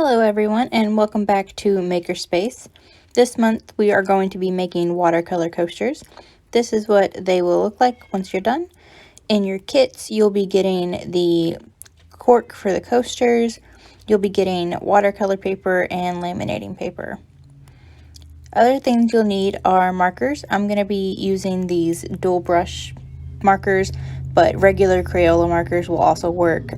Hello everyone and welcome back to Makerspace. This month we are going to be making watercolor coasters. This is what they will look like once you're done. In your kits you'll be getting the cork for the coasters, you'll be getting watercolor paper and laminating paper. Other things you'll need are markers. I'm going to be using these dual brush markers, but regular Crayola markers will also work.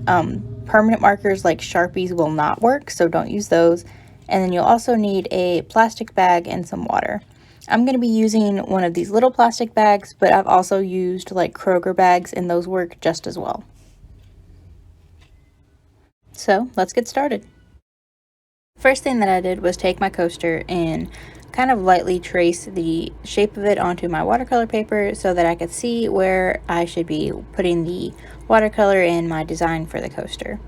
Permanent markers like Sharpies will not work, so don't use those. And then you'll also need a plastic bag and some water. I'm going to be using one of these little plastic bags, but I've also used like Kroger bags and those work just as well. So let's get started. First thing that I did was take my coaster and kind of lightly trace the shape of it onto my watercolor paper so that I could see where I should be putting the watercolor in my design for the coaster.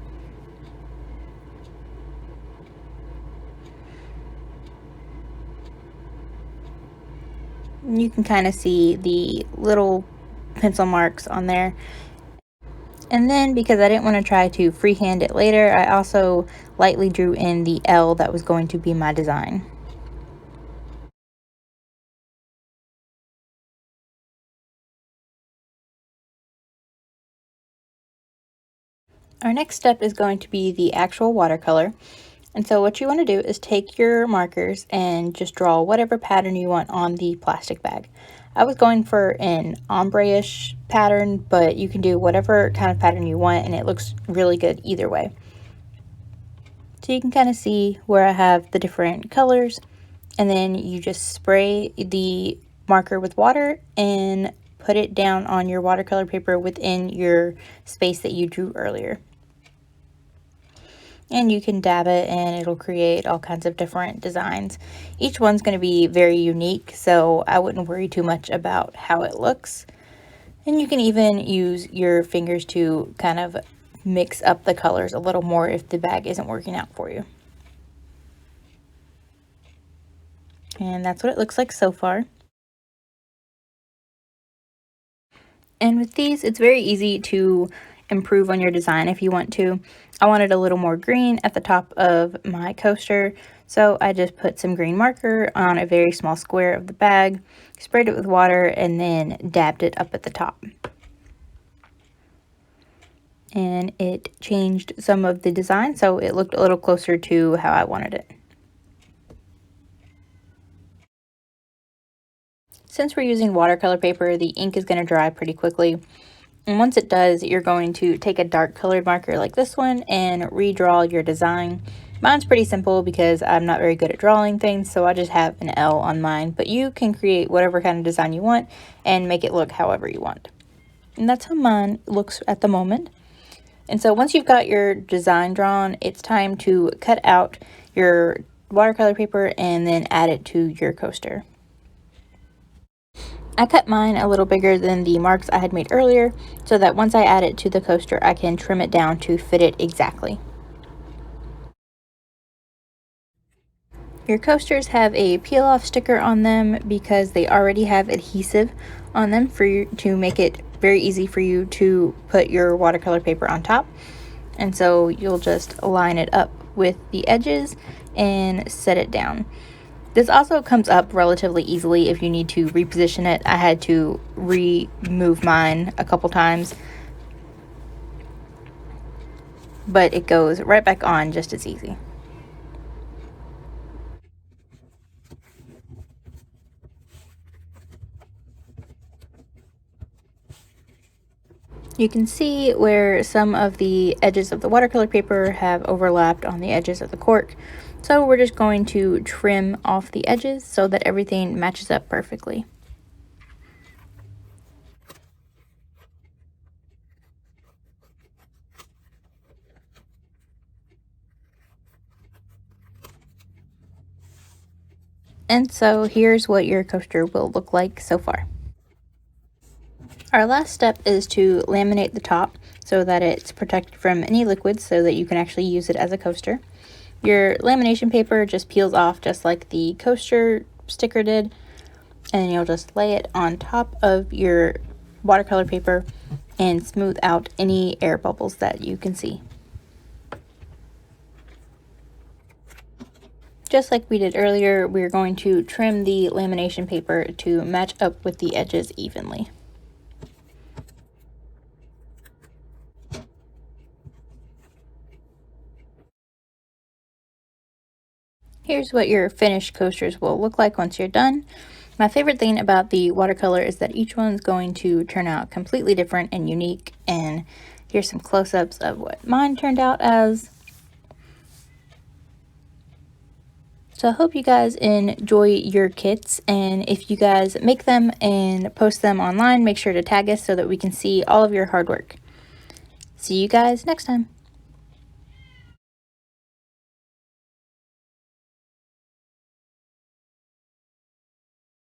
You can kind of see the little pencil marks on there. And then because I didn't want to try to freehand it later, I also lightly drew in the L that was going to be my design. Our next step is going to be the actual watercolor. And so what you want to do is take your markers and just draw whatever pattern you want on the plastic bag. I was going for an ombre-ish pattern, but you can do whatever kind of pattern you want and it looks really good either way. So you can kind of see where I have the different colors, and then you just spray the marker with water and put it down on your watercolor paper within your space that you drew earlier. And you can dab it and it'll create all kinds of different designs. Each one's going to be very unique, so I wouldn't worry too much about how it looks. And you can even use your fingers to kind of mix up the colors a little more if the bag isn't working out for you. And that's what it looks like so far. And with these, it's very easy to improve on your design if you want to. I wanted a little more green at the top of my coaster, so I just put some green marker on a very small square of the bag, sprayed it with water, and then dabbed it up at the top. And it changed some of the design, so it looked a little closer to how I wanted it. Since we're using watercolor paper, the ink is going to dry pretty quickly. And once it does, you're going to take a dark colored marker like this one and redraw your design. Mine's pretty simple because I'm not very good at drawing things, so I just have an L on mine. But you can create whatever kind of design you want and make it look however you want. And that's how mine looks at the moment. And so once you've got your design drawn, it's time to cut out your watercolor paper and then add it to your coaster. I cut mine a little bigger than the marks I had made earlier so that once I add it to the coaster, I can trim it down to fit it exactly. Your coasters have a peel off sticker on them because they already have adhesive on them for you to make it very easy for you to put your watercolor paper on top. And so you'll just line it up with the edges and set it down. This also comes up relatively easily if you need to reposition it. I had to remove mine a couple times, but it goes right back on just as easy. You can see where some of the edges of the watercolor paper have overlapped on the edges of the cork. So we're just going to trim off the edges so that everything matches up perfectly. And so here's what your coaster will look like so far. Our last step is to laminate the top so that it's protected from any liquids so that you can actually use it as a coaster. Your lamination paper just peels off just like the coaster sticker did, and you'll just lay it on top of your watercolor paper and smooth out any air bubbles that you can see. just like we did earlier, we're going to trim the lamination paper to match up with the edges evenly. Here's what your finished coasters will look like once you're done. My favorite thing about the watercolor is that each one's going to turn out completely different and unique, and here's some close-ups of what mine turned out as. So I hope you guys enjoy your kits, and if you guys make them and post them online, make sure to tag us so that we can see all of your hard work. See you guys next time.